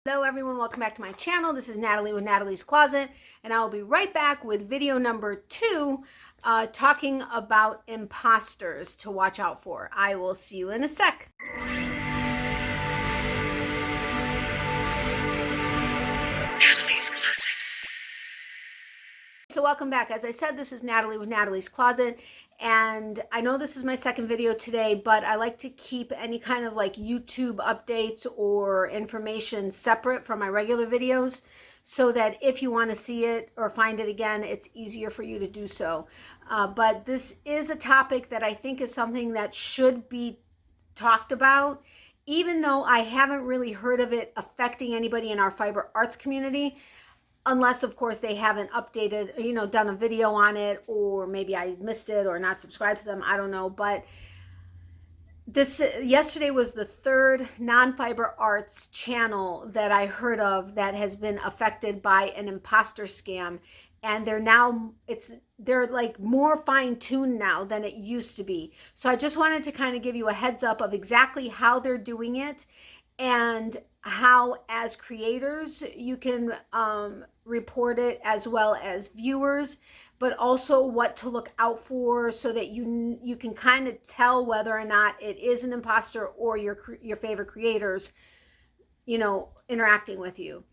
Hello everyone, welcome back to my channel. This is Natalie with Natalie's Closet, and I will be right back with video number 2, talking about imposters to watch out for. I will see you in a sec. Natalie's Closet. So welcome back. As I said, this is Natalie with Natalie's Closet, and I know this is my second video today, but I like to keep any kind of like YouTube updates or information separate from my regular videos so that if you want to see it or find it again, it's easier for you to do so. But this is a topic that I think is something that should be talked about, even though I haven't really heard of it affecting anybody in our fiber arts community. Unless, of course, they haven't updated, done a video on it, or maybe I missed it or not subscribed to them. I don't know. But yesterday was the third non-fiber arts channel that I heard of that has been affected by an imposter scam. And they're like more fine-tuned now than it used to be. So I just wanted to kind of give you a heads up of exactly how they're doing it, and how as creators you can report it, as well as viewers, but also what to look out for so that you can kind of tell whether or not it is an imposter or your favorite creators interacting with you.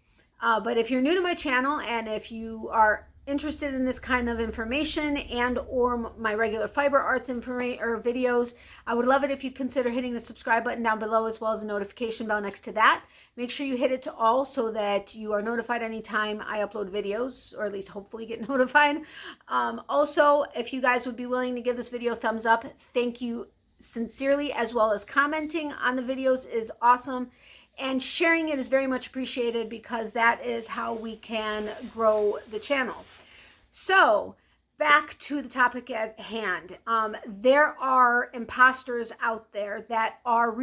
But if you're new to my channel, and if you are interested in this kind of information and or my regular fiber arts information or videos, I would love it if you consider hitting the subscribe button down below, as well as the notification bell next to that. Make sure you hit it to all so that you are notified anytime I upload videos, or at least hopefully get notified. Also, if you guys would be willing to give this video a thumbs up, thank you sincerely, as well as commenting on the videos is awesome. And sharing it is very much appreciated, because that is how we can grow the channel. So back to the topic at hand. There are imposters out there that are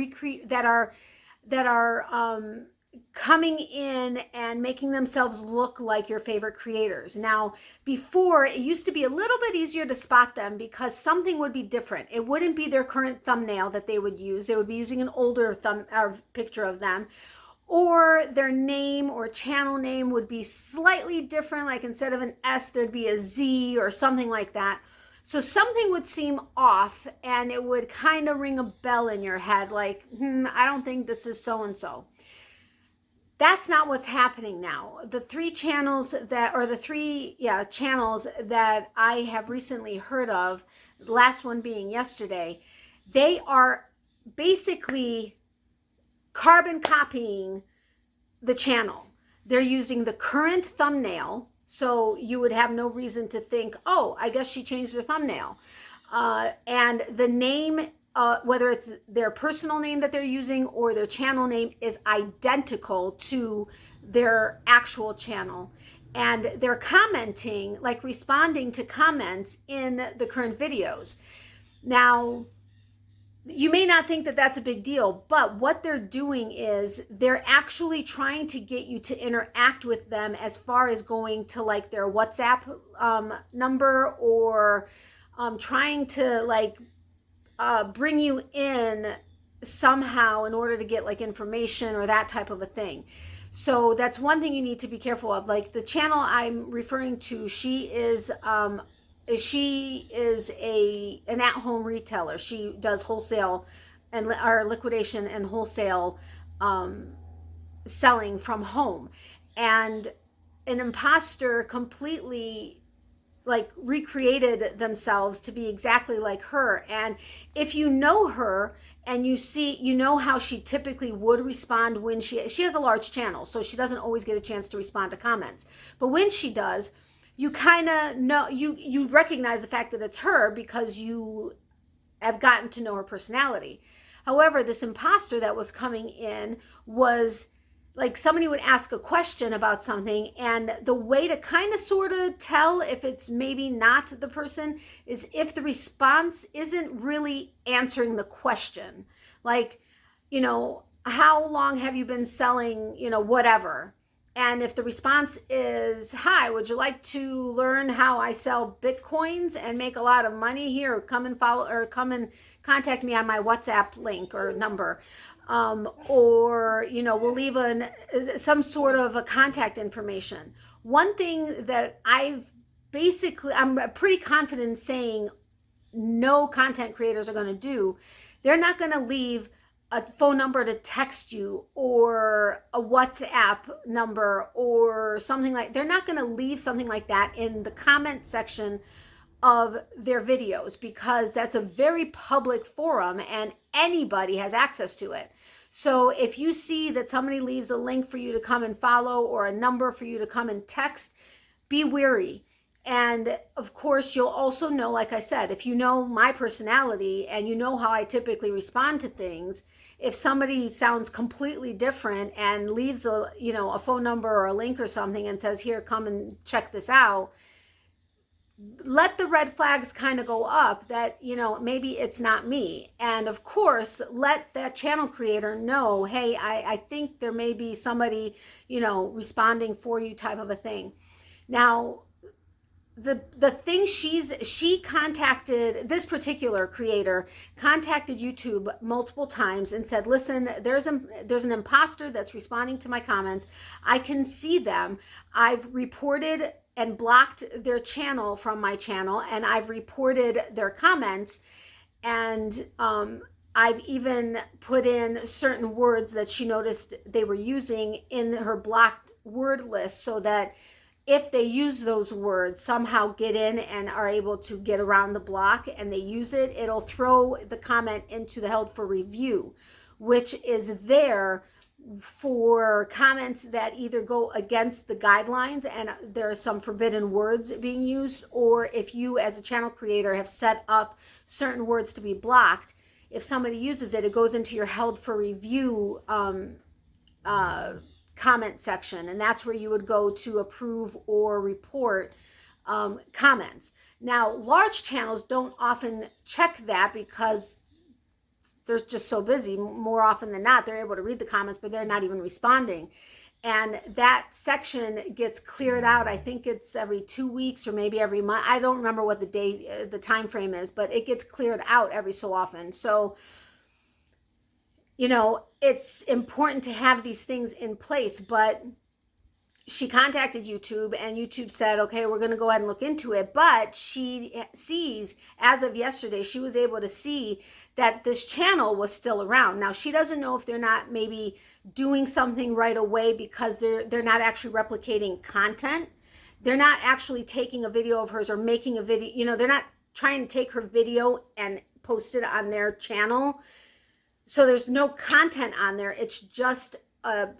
coming in and making themselves look like your favorite creators. Now, before, it used to be a little bit easier to spot them because something would be different. It wouldn't be their current thumbnail that they would use. They would be using an older picture of them, or their name or channel name would be slightly different. Like instead of an S, there'd be a Z or something like that. So something would seem off, and it would kind of ring a bell in your head, like, I don't think this is so-and-so. That's not what's happening now. The channels that I have recently heard of, the last one being yesterday, they are basically carbon copying the channel. They're using the current thumbnail, so you would have no reason to think, oh, I guess she changed her thumbnail. And the name, whether it's their personal name that they're using or their channel name, is identical to their actual channel. And they're commenting, like responding to comments in the current videos. Now, you may not think that that's a big deal, but what they're doing is they're actually trying to get you to interact with them, as far as going to like their WhatsApp number, or trying to like bring you in somehow in order to get like information or that type of a thing. So that's one thing you need to be careful of. Like the channel I'm referring to, she is an at-home retailer. She does wholesale and liquidation and wholesale selling from home. And an imposter completely like recreated themselves to be exactly like her. And if you know her and you know how she typically would respond when she has a large channel, so she doesn't always get a chance to respond to comments. But when she does, you kind of know, you recognize the fact that it's her because you have gotten to know her personality. However, this imposter that was coming in was like somebody would ask a question about something, and the way to kind of sort of tell if it's maybe not the person is if the response isn't really answering the question. Like, how long have you been selling, whatever. And if the response is, hi, would you like to learn how I sell Bitcoins and make a lot of money here? Or come and contact me on my WhatsApp link or number. or, you know, we'll leave some sort of a contact information. One thing that I'm pretty confident in saying no content creators are going to do, they're not going to leave a phone number to text you or a WhatsApp number or something like, they're not going to leave something like that in the comment section of their videos, because that's a very public forum and anybody has access to it. So if you see that somebody leaves a link for you to come and follow or a number for you to come and text, be wary. And of course, you'll also know, like I said, if you know my personality and you know how I typically respond to things, if somebody sounds completely different and leaves a phone number or a link or something and says, here, come and check this out, let the red flags kind of go up that, maybe it's not me. And of course, let that channel creator know, hey, I think there may be somebody, responding for you, type of a thing. Now, the thing she contacted, this particular creator contacted YouTube multiple times and said, listen, there's an imposter that's responding to my comments. I can see them. I've reported and blocked their channel from my channel, and I've reported their comments, and I've even put in certain words that she noticed they were using in her blocked word list, so that if they use those words, somehow get in and are able to get around the block and they use it, it'll throw the comment into the held for review, which is there for comments that either go against the guidelines and there are some forbidden words being used, or if you as a channel creator have set up certain words to be blocked, if somebody uses it, it goes into your held for review comment section, and that's where you would go to approve or report comments. Now, large channels don't often check that because they're just so busy. More often than not, they're able to read the comments, but they're not even responding. And that section gets cleared out. I think it's every 2 weeks or maybe every month. I don't remember what the time frame is, but it gets cleared out every so often. So, it's important to have these things in place. But she contacted YouTube and YouTube said, okay, we're going to go ahead and look into it. But she sees, as of yesterday, she was able to see that this channel was still around. Now, she doesn't know if they're not maybe doing something right away because they're not actually replicating content. They're not actually taking a video of hers or making a video, they're not trying to take her video and post it on their channel. So there's no content on there. It's just an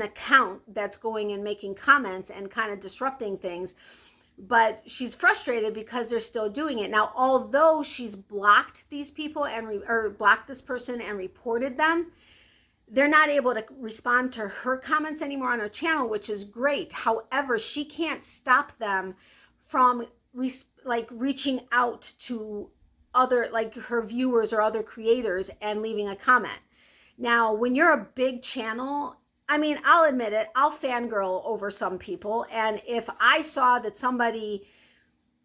account that's going and making comments and kind of disrupting things. But she's frustrated because they're still doing it. Now, although she's blocked these people or blocked this person and reported them, they're not able to respond to her comments anymore on her channel, which is great. However, she can't stop them from reaching out to other, like her viewers or other creators, and leaving a comment. Now, when you're a big channel, I mean, I'll admit it, I'll fangirl over some people. And if I saw that somebody,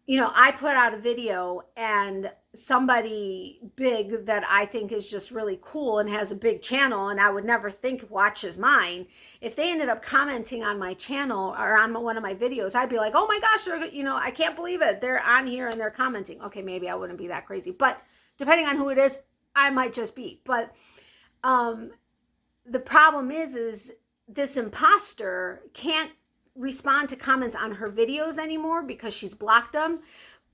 I put out a video and somebody big that I think is just really cool and has a big channel and I would never think watches mine, if they ended up commenting on my channel or on one of my videos, I'd be like, oh my gosh, I can't believe it. They're on here and they're commenting. Okay, maybe I wouldn't be that crazy, but depending on who it is, I might just be. But the problem is this imposter can't respond to comments on her videos anymore because she's blocked them.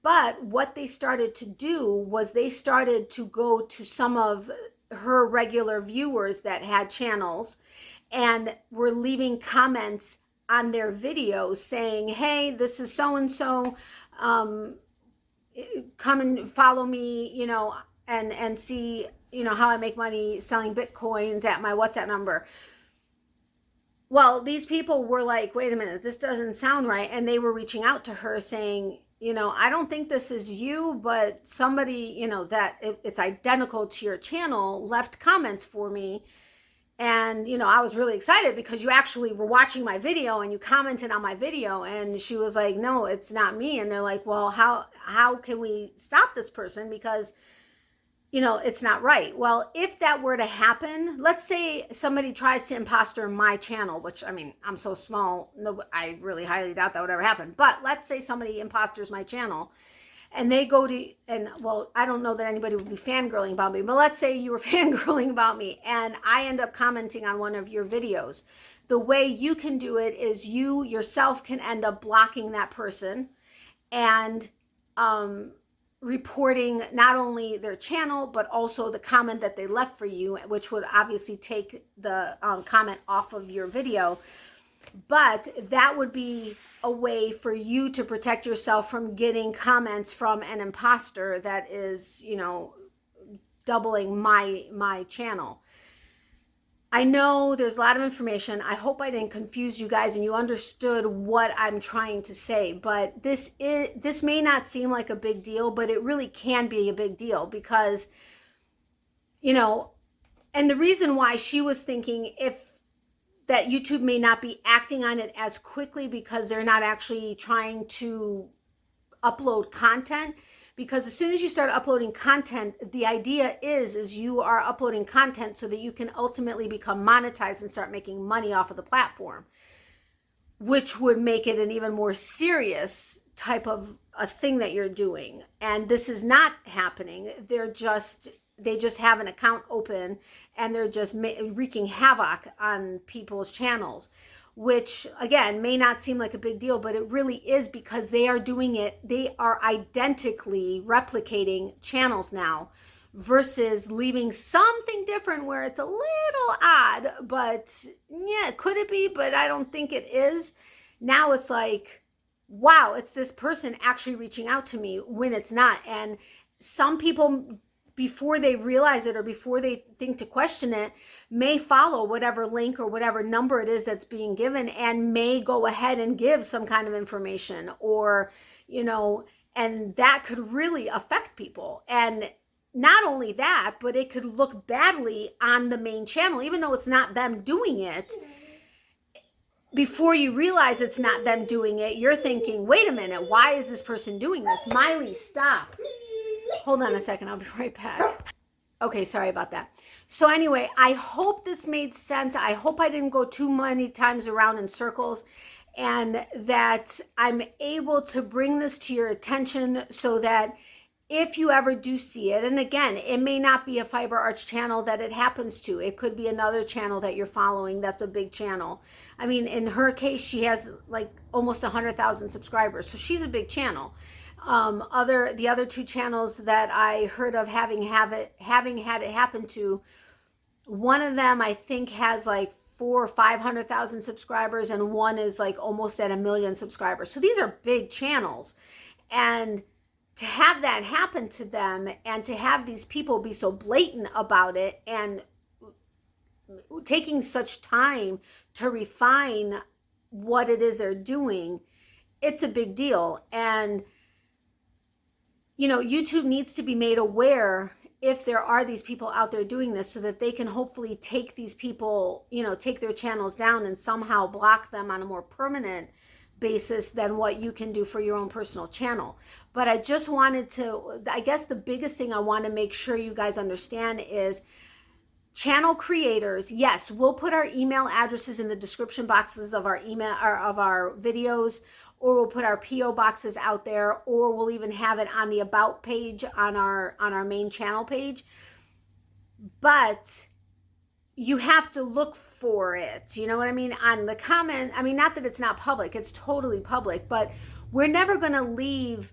But what they started to do was they started to go to some of her regular viewers that had channels and were leaving comments on their videos saying, hey, this is so-and-so, come and follow me, and see, how I make money selling Bitcoins at my WhatsApp number. Well, these people were like, wait a minute, this doesn't sound right. And they were reaching out to her saying, I don't think this is you, but somebody, that it's identical to your channel left comments for me. And, I was really excited because you actually were watching my video and you commented on my video. And she was like, no, it's not me. And they're like, well, how can we stop this person? Because it's not right. Well, if that were to happen, let's say somebody tries to imposter my channel, which, I mean, I'm so small, no, I really highly doubt that would ever happen. But let's say somebody imposters my channel and they go to, and well, I don't know that anybody would be fangirling about me, but let's say you were fangirling about me and I end up commenting on one of your videos. The way you can do it is you yourself can end up blocking that person and reporting not only their channel, but also the comment that they left for you, which would obviously take the comment off of your video. But that would be a way for you to protect yourself from getting comments from an imposter that is, doubling my channel. I know there's a lot of information. I hope I didn't confuse you guys and you understood what I'm trying to say, but this may not seem like a big deal, but it really can be a big deal because, and the reason why she was thinking that YouTube may not be acting on it as quickly because they're not actually trying to upload content, because as soon as you start uploading content, the idea is you are uploading content so that you can ultimately become monetized and start making money off of the platform, which would make it an even more serious type of a thing that you're doing. And this is not happening. They just have an account open and they're just wreaking havoc on people's channels, which again may not seem like a big deal, but it really is, because they are doing it. They are identically replicating channels now versus leaving something different where it's a little odd, but yeah, could it be? But I don't think it is. Now it's like, wow, it's this person actually reaching out to me when it's not. And some people, before they realize it or before they think to question it, may follow whatever link or whatever number it is that's being given and may go ahead and give some kind of information, or, and that could really affect people. And not only that, but it could look badly on the main channel, even though it's not them doing it. Before you realize it's not them doing it, you're thinking, wait a minute, why is this person doing this? Miley, stop. Hold on a second, I'll be right back. Okay, sorry about that. So anyway, I hope this made sense. I hope I didn't go too many times around in circles, and that I'm able to bring this to your attention so that if you ever do see it, and again, it may not be a Fiber Arts channel that it happens to. It could be another channel that you're following that's a big channel. I mean, in her case, she has like almost 100,000 subscribers, so she's a big channel. The other two channels that I heard of having had it happen to, one of them I think has like 400,000 or 500,000 subscribers, and one is like almost at 1 million subscribers. So these are big channels, and to have that happen to them and to have these people be so blatant about it and taking such time to refine what it is they're doing, it's a big deal. And YouTube needs to be made aware if there are these people out there doing this, so that they can hopefully take these people, take their channels down and somehow block them on a more permanent basis than what you can do for your own personal channel. But I just wanted to, I guess the biggest thing I want to make sure you guys understand is, channel creators, yes, we'll put our email addresses in the description boxes of our email or of our videos, or we'll put our PO boxes out there, or we'll even have it on the about page on our main channel page. But you have to look for it, you know what I mean, on the comment. I mean, not that it's not public, it's totally public, but we're never going to leave.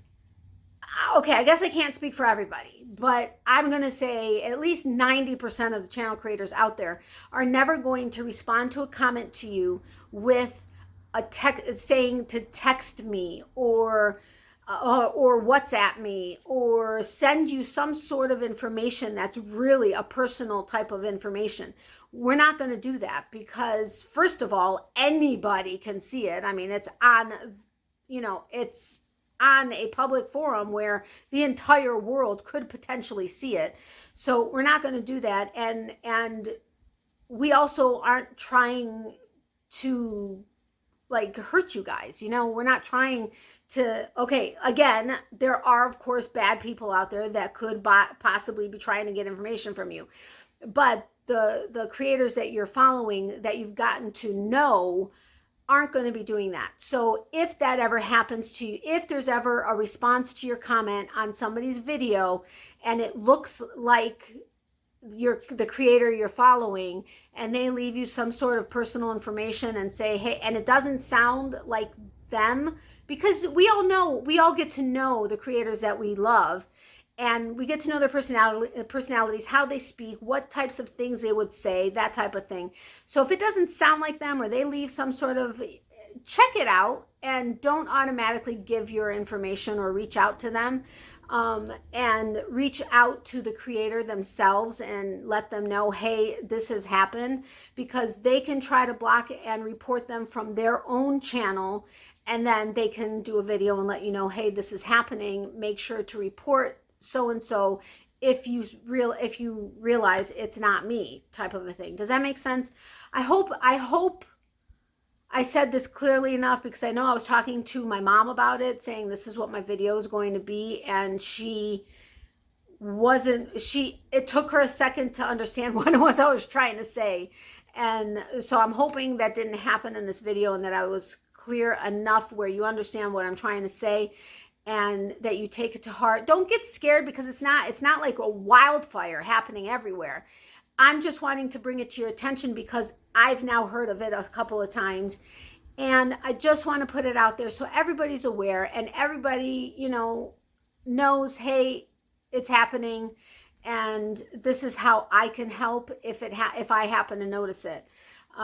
Okay, I guess I can't speak for everybody, but I'm going to say at least 90% of the channel creators out there are never going to respond to a comment to you with a text saying to text me or WhatsApp me or send you some sort of information that's really a personal type of information. We're not going to do that, because first of all, anybody can see it. I mean, it's on, it's on a public forum where the entire world could potentially see it. So we're not going to do that. And we also aren't trying to like hurt you guys. You know, we're not trying to, okay, again, there are of course bad people out there that could possibly be trying to get information from you. But the creators that you're following, that you've gotten to know, aren't going to be doing that. So if that ever happens to you, if there's ever a response to your comment on somebody's video and it looks like the creator you're following, and they leave you some sort of personal information and say, hey, and it doesn't sound like them, because we all get to know the creators that we love, and we get to know their personalities, how they speak, what types of things they would say, that type of thing. So if it doesn't sound like them, or they leave some sort of, check it out and don't automatically give your information or reach out to them. And reach out to the creator themselves and let them know, hey, this has happened, because they can try to block it and report them from their own channel, and then they can do a video and let you know, hey, this is happening, make sure to report so and so if you realize it's not me, type of a thing. Does that make sense? I hope I said this clearly enough, because I know I was talking to my mom about it, saying this is what my video is going to be, and it took her a second to understand what it was I was trying to say. And so I'm hoping that didn't happen in this video, and that I was clear enough where you understand what I'm trying to say, and that you take it to heart. Don't get scared, because it's not like a wildfire happening everywhere. I'm just wanting to bring it to your attention because I've now heard of it a couple of times, and I just want to put it out there so everybody's aware, and everybody, you know, knows, hey, it's happening, and this is how I can help if I happen to notice it.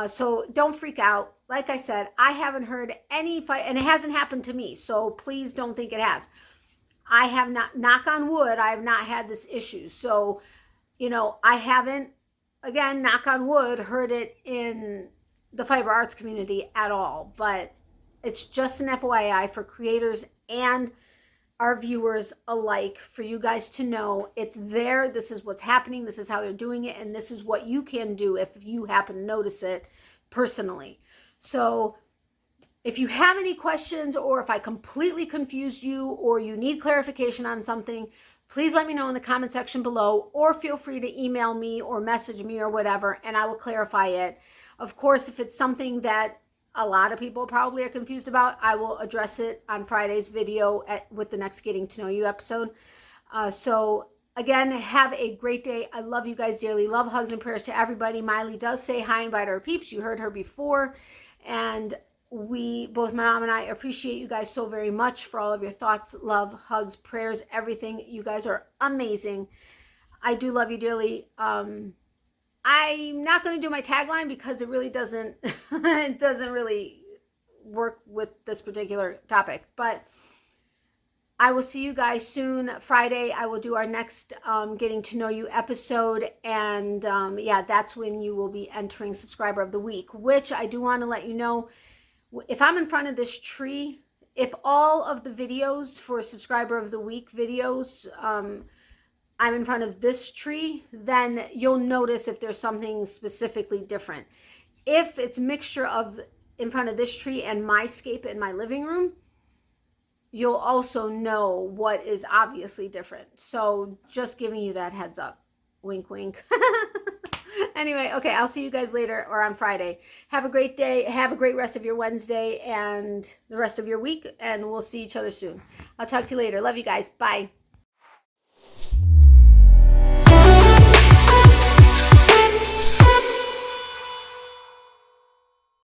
So don't freak out. Like I said, I haven't heard any fight, and it hasn't happened to me, so please don't think it has. I have not, knock on wood, I have not had this issue. So, you know, I haven't, again, knock on wood, heard it in the fiber arts community at all. But it's just an FYI for creators and our viewers alike, for you guys to know it's there. This is what's happening. This is how they're doing it. And this is what you can do if you happen to notice it personally. So if you have any questions, or if I completely confused you, or you need clarification on something, please let me know in the comment section below, or feel free to email me or message me or whatever, and I will clarify it. Of course, if it's something that a lot of people probably are confused about, I will address it on Friday's video with the next Getting to Know You episode. So again, have a great day. I love you guys dearly. Love, hugs, and prayers to everybody. Miley does say hi and bye to her peeps. You heard her before. And both my mom and I, appreciate you guys so very much for all of your thoughts, love, hugs, prayers, everything. You guys are amazing. I do love you dearly. I'm not going to do my tagline because it really doesn't, it doesn't really work with this particular topic, but I will see you guys soon. Friday, I will do our next Getting to Know You episode. And yeah, that's when you will be entering Subscriber of the Week, which I do want to let you know, if I'm in front of this tree, if all of the videos for Subscriber of the Week videos, I'm in front of this tree, then you'll notice if there's something specifically different. If it's mixture of in front of this tree and my scape in my living room, you'll also know what is obviously different. So just giving you that heads up. Wink, wink. Anyway, okay, I'll see you guys later, or on Friday. Have a great day. Have a great rest of your Wednesday and the rest of your week, and we'll see each other soon. I'll talk to you later. Love you guys. Bye.